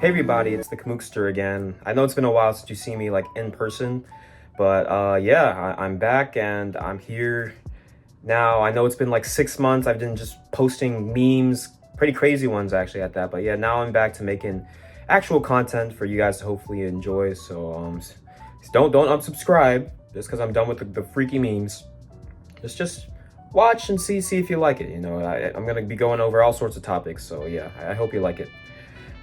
Hey everybody, it's the Kamookster again. I know it's been a while since you see me like in person, but I'm back and I'm here now. I know it's been like 6 months. I've been just posting memes, pretty crazy ones actually at that. But yeah, now I'm back to making actual content for you guys to hopefully enjoy. So don't unsubscribe just because I'm done with the freaky memes. Just watch and see if you like it. You know, I'm gonna be going over all sorts of topics. So yeah, I hope you like it.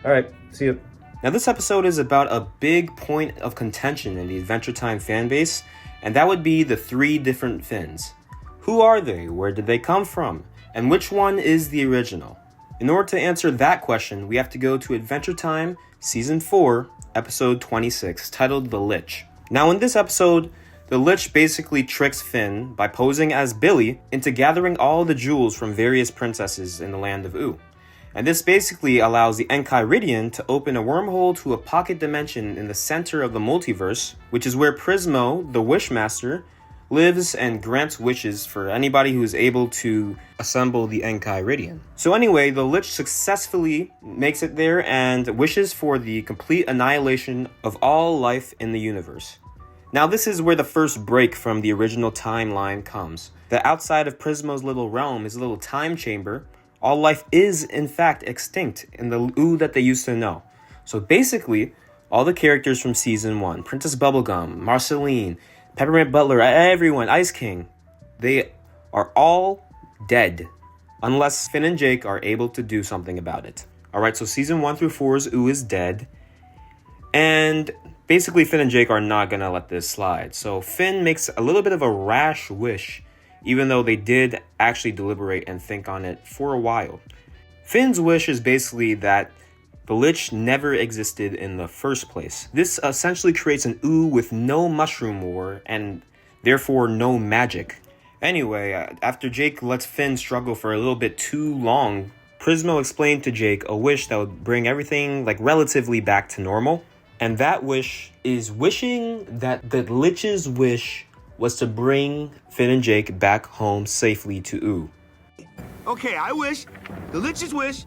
All right, see you. Now, this episode is about a big point of contention in the Adventure Time fanbase, and that would be the 3 different Finns. Who are they? Where did they come from? And which one is the original? In order to answer that question, we have to go to Adventure Time Season 4, Episode 26, titled The Lich. Now, in this episode, the Lich basically tricks Finn by posing as Billy into gathering all the jewels from various princesses in the land of Oo. And this basically allows the Enchiridion to open a wormhole to a pocket dimension in the center of the multiverse, which is where Prismo, the Wishmaster, lives and grants wishes for anybody who is able to assemble the Enchiridion. So anyway, the Lich successfully makes it there and wishes for the complete annihilation of all life in the universe. Now this is where the first break from the original timeline comes. That outside of Prismo's little realm, his little time chamber, all life is, in fact, extinct in the Oo that they used to know. So basically, all the characters from Season 1, Princess Bubblegum, Marceline, Peppermint Butler, everyone, Ice King, they are all dead. Unless Finn and Jake are able to do something about it. Alright, so Season 1 through 4's Oo is dead. And basically, Finn and Jake are not gonna let this slide. So Finn makes a little bit of a rash wish, even though they did actually deliberate and think on it for a while. Finn's wish is basically that the Lich never existed in the first place. This essentially creates an Oo with no mushroom war and therefore no magic. Anyway, after Jake lets Finn struggle for a little bit too long, Prismo explained to Jake a wish that would bring everything relatively back to normal. And that wish is wishing that the Lich's wish was to bring Finn and Jake back home safely to Oo. Okay, I wish the Lich's wish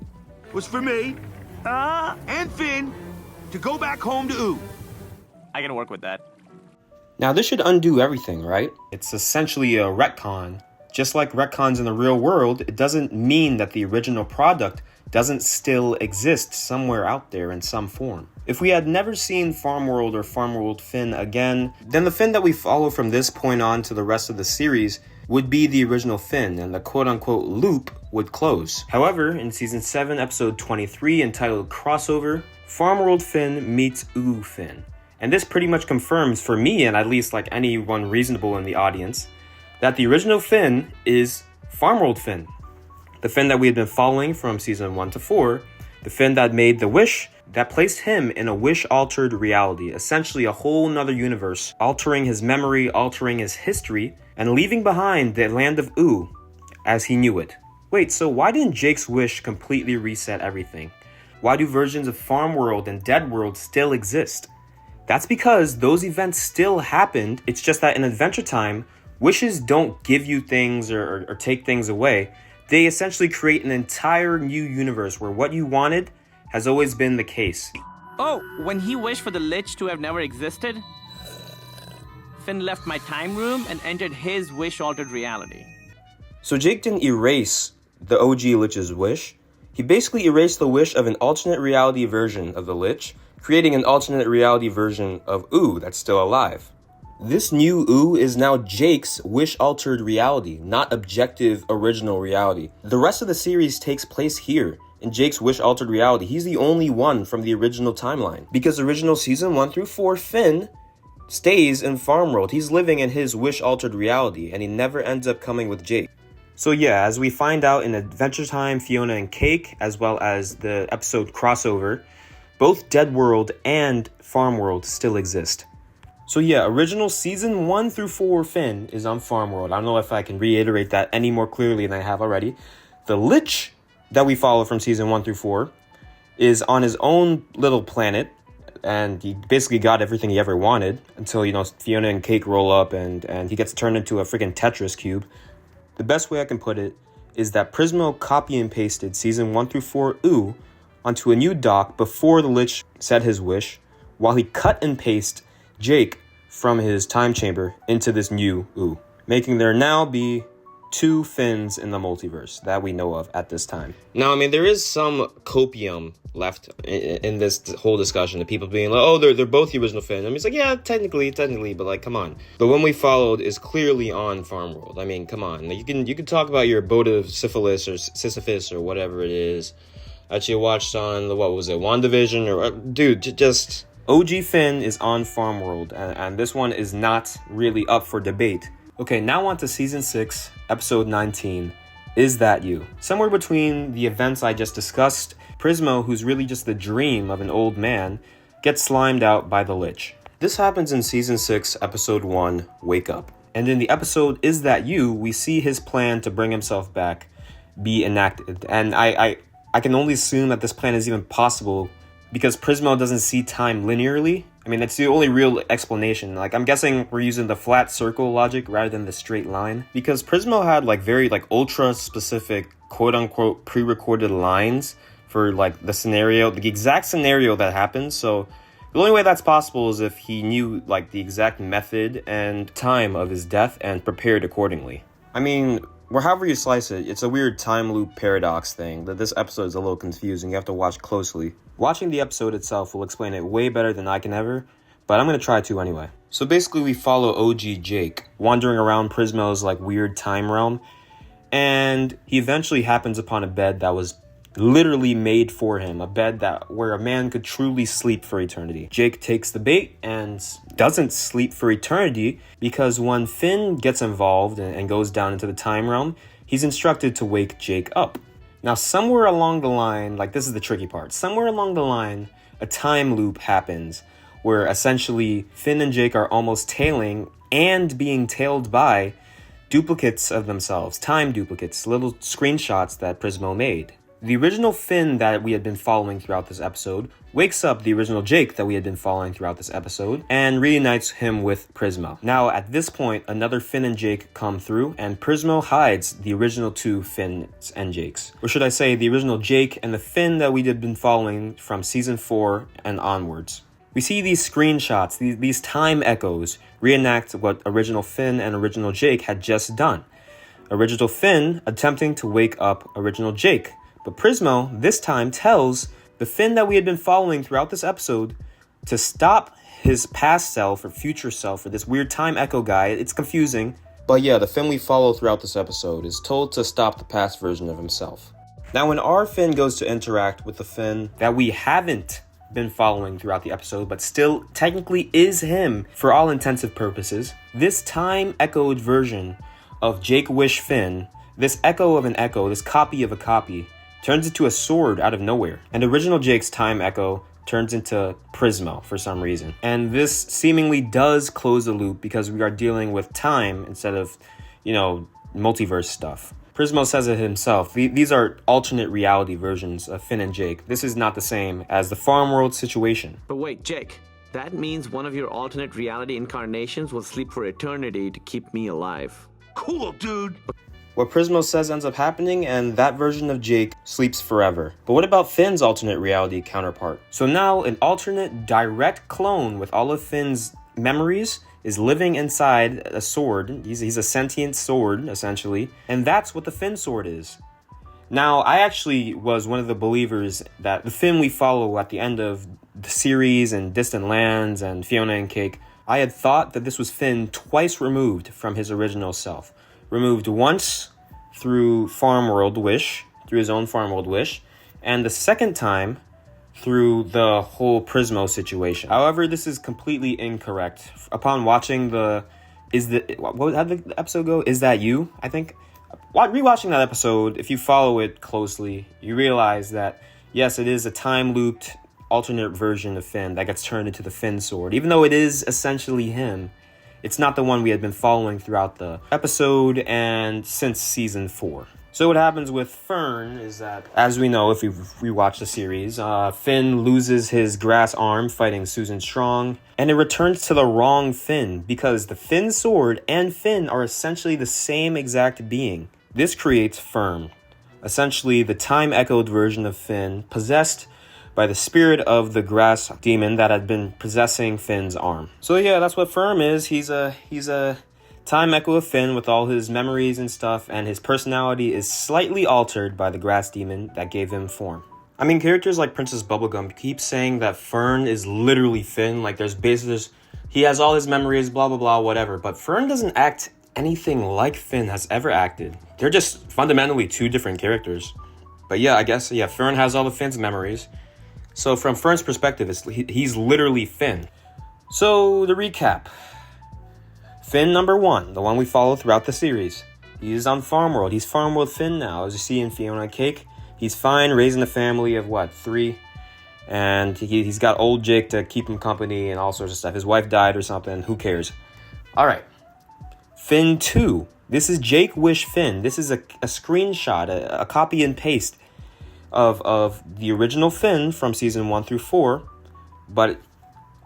was for me and Finn to go back home to Oo. I can work with that. Now this should undo everything, right? It's essentially a retcon. Just like retcons in the real world, it doesn't mean that the original product doesn't still exist somewhere out there in some form. If we had never seen Farmworld or Farmworld Finn again, then the Finn that we follow from this point on to the rest of the series would be the original Finn, and the quote-unquote loop would close. However, in Season 7, Episode 23, entitled Crossover, Farmworld Finn meets Oo Finn. And this pretty much confirms for me, and at least anyone reasonable in the audience, that the original Finn is Farmworld Finn. The Finn that we had been following from Season 1 to 4, the Finn that made the wish that placed him in a wish-altered reality, essentially a whole nother universe, altering his memory, altering his history, and leaving behind the land of Oo as he knew it. Wait, so why didn't Jake's wish completely reset everything? Why do versions of Farmworld and Dead World still exist? That's because those events still happened, it's just that in Adventure Time, wishes don't give you things or take things away. They essentially create an entire new universe where what you wanted has always been the case. Oh, when he wished for the Lich to have never existed, Finn left my time room and entered his wish-altered reality. So Jake didn't erase the OG Lich's wish. He basically erased the wish of an alternate reality version of the Lich, creating an alternate reality version of Oo that's still alive. This new Oo is now Jake's wish-altered reality, not objective original reality. The rest of the series takes place here, in Jake's wish-altered reality. He's the only one from the original timeline. Because original Season 1 through 4, Finn stays in Farmworld. He's living in his wish-altered reality, and he never ends up coming with Jake. So yeah, as we find out in Adventure Time, Fiona and Cake, as well as the episode Crossover, both Dead World and Farmworld still exist. So yeah, original Season 1 through 4 Finn is on Farmworld. I don't know if I can reiterate that any more clearly than I have already. The Lich that we follow from Season 1 through 4 is on his own little planet, and he basically got everything he ever wanted until, Fiona and Cake roll up and he gets turned into a freaking Tetris cube. The best way I can put it is that Prismo copy and pasted Season 1 through 4 Oo onto a new dock before the Lich said his wish, while he cut and pasted Jake from his time chamber into this new ooh, making there now be 2 Finns in the multiverse that we know of at this time. Now, I mean, there is some copium left in this whole discussion of people being like, oh, they're both the original Finn. I mean, it's like, yeah, technically, but like, come on. The one we followed is clearly on Farmworld. I mean, come on. You can talk about your boat of syphilis or Sisyphus or whatever it is that you watched on the, what was it, WandaVision or, dude, just... OG Finn is on Farmworld, and this one is not really up for debate. Okay, now on to Season 6, Episode 19, Is That You? Somewhere between the events I just discussed, Prismo, who's really just the dream of an old man, gets slimed out by the Lich. This happens in Season 6, Episode 1, Wake Up. And in the episode Is That You, we see his plan to bring himself back be enacted. And I can only assume that this plan is even possible because Prismo doesn't see time linearly. I mean, that's the only real explanation. Like, I'm guessing we're using the flat circle logic rather than the straight line. Because Prismo had, like, very, like, ultra-specific, quote-unquote, pre-recorded lines for, like, the scenario, the exact scenario that happens. So, the only way that's possible is if he knew, like, the exact method and time of his death and prepared accordingly. I mean, however you slice it, it's a weird time loop paradox thing that this episode is a little confusing. You have to watch closely. Watching the episode itself will explain it way better than I can ever, but I'm going to try to anyway. So basically we follow OG Jake wandering around Prismo's like weird time realm, and he eventually happens upon a bed that was literally made for him, a bed where a man could truly sleep for eternity. Jake takes the bait and doesn't sleep for eternity because when Finn gets involved and goes down into the time realm, he's instructed to wake Jake up. Now, somewhere along the line, like this is the tricky part, somewhere along the line, a time loop happens where essentially Finn and Jake are almost tailing and being tailed by duplicates of themselves, time duplicates, little screenshots that Prismo made. The original Finn that we had been following throughout this episode wakes up the original Jake that we had been following throughout this episode and reunites him with Prismo. Now, at this point, another Finn and Jake come through and Prismo hides the original 2 Finns and Jakes. Or should I say, the original Jake and the Finn that we had been following from Season 4 and onwards. We see these screenshots, these time echoes, reenact what original Finn and original Jake had just done. Original Finn attempting to wake up original Jake. But Prismo, this time, tells the Finn that we had been following throughout this episode to stop his past self or future self or this weird time echo guy. It's confusing. But yeah, the Finn we follow throughout this episode is told to stop the past version of himself. Now, when our Finn goes to interact with the Finn that we haven't been following throughout the episode, but still technically is him for all intensive purposes, this time echoed version of Jake Wish Finn, this echo of an echo, this copy of a copy, turns into a sword out of nowhere. And original Jake's time echo turns into Prismo for some reason. And this seemingly does close the loop because we are dealing with time instead of, multiverse stuff. Prismo says it himself. These are alternate reality versions of Finn and Jake. This is not the same as the Farmworld situation. But wait, Jake, that means one of your alternate reality incarnations will sleep for eternity to keep me alive. Cool, dude. What Prismo says ends up happening, and that version of Jake sleeps forever. But what about Finn's alternate reality counterpart? So now an alternate direct clone with all of Finn's memories is living inside a sword. He's a sentient sword, essentially. And that's what the Finn sword is. Now, I actually was one of the believers that the Finn we follow at the end of the series and Distant Lands and Fiona and Cake, I had thought that this was Finn twice removed from his original self. Removed once through Farmworld Wish, through his own Farmworld Wish, and the second time through the whole Prismo situation. However, this is completely incorrect. Upon watching how'd the episode go? Is That You? I think. Rewatching that episode, if you follow it closely, you realize that, yes, it is a time-looped alternate version of Finn that gets turned into the Finn sword. Even though it is essentially him, it's not the one we had been following throughout the episode and since season 4. So what happens with Fern is that, as we know if we've rewatched the series, Finn loses his grass arm fighting Susan Strong, and it returns to the wrong Finn because the Finn sword and Finn are essentially the same exact being. This creates Fern, essentially the time-echoed version of Finn, possessed by the spirit of the grass demon that had been possessing Finn's arm. So yeah, that's what Firm is. He's a time echo of Finn with all his memories and stuff, and his personality is slightly altered by the grass demon that gave him form. I mean, characters like Princess Bubblegum keep saying that Fern is literally Finn, like he has all his memories, blah blah blah, whatever, but Fern doesn't act anything like Finn has ever acted. They're just fundamentally two different characters. But yeah, I guess, yeah, Fern has all of Finn's memories. So from Fern's perspective, he's literally Finn. So the recap. Finn number 1, the one we follow throughout the series. He's on Farm World. He's Farm World Finn now, as you see in Fiona and Cake. He's fine, raising a family of, 3? And he's got old Jake to keep him company and all sorts of stuff. His wife died or something. Who cares? All right. Finn 2. This is Jake Wish Finn. This is a screenshot, a copy and paste of the original Finn from season 1 through 4. But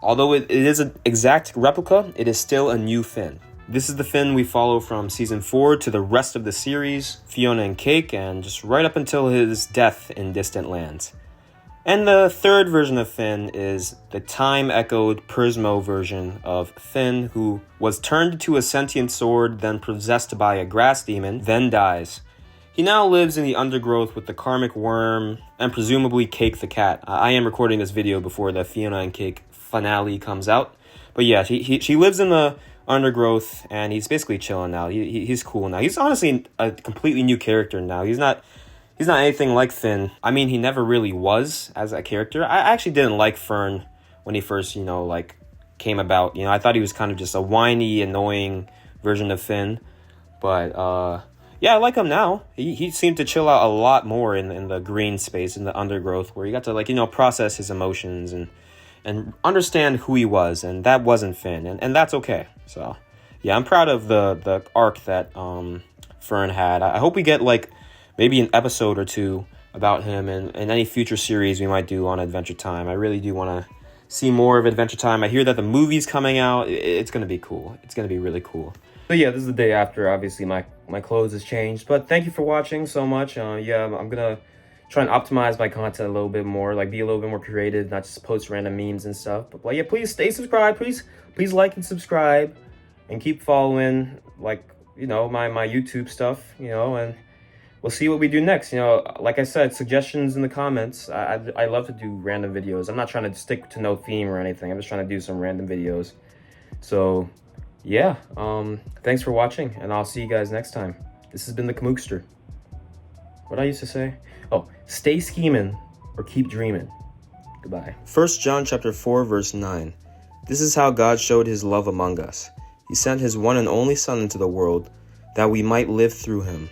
although it is an exact replica, it is still a new Finn. This is the Finn we follow from season 4 to the rest of the series, Fiona and Cake, and just right up until his death in Distant Lands. And the third version of Finn is the time-echoed Prismo version of Finn, who was turned into a sentient sword, then possessed by a grass demon, then dies. He now lives in the undergrowth with the karmic worm and presumably Cake the cat. I am recording this video before the Fiona and Cake finale comes out. But yeah, she lives in the undergrowth and he's basically chilling now. He's cool now. He's honestly a completely new character now. He's not anything like Finn. I mean, he never really was as a character. I actually didn't like Fern when he first, came about. I thought he was kind of just a whiny, annoying version of Finn. But yeah, I like him now. He seemed to chill out a lot more in the green space, in the undergrowth, where he got to, process his emotions and understand who he was, and that wasn't Finn, and that's okay. So, yeah, I'm proud of the arc that Fern had. I hope we get, maybe an episode or 2 about him and any future series we might do on Adventure Time. I really do want to see more of Adventure Time. I hear that the movie's coming out. It's going to be cool. It's going to be really cool. So yeah, this is the day after. Obviously, my clothes has changed. But thank you for watching so much. Yeah, I'm going to try and optimize my content a little bit more. Be a little bit more creative, not just post random memes and stuff. But yeah, please stay subscribed. Please like and subscribe. And keep following, my YouTube stuff, and we'll see what we do next. Like I said, suggestions in the comments. I love to do random videos. I'm not trying to stick to no theme or anything. I'm just trying to do some random videos. So, yeah. Thanks for watching, and I'll see you guys next time. This has been the Kamookster. What I used to say? Oh, stay scheming or keep dreaming. Goodbye. 1 John chapter 4, verse 9. This is how God showed his love among us. He sent his one and only Son into the world that we might live through him.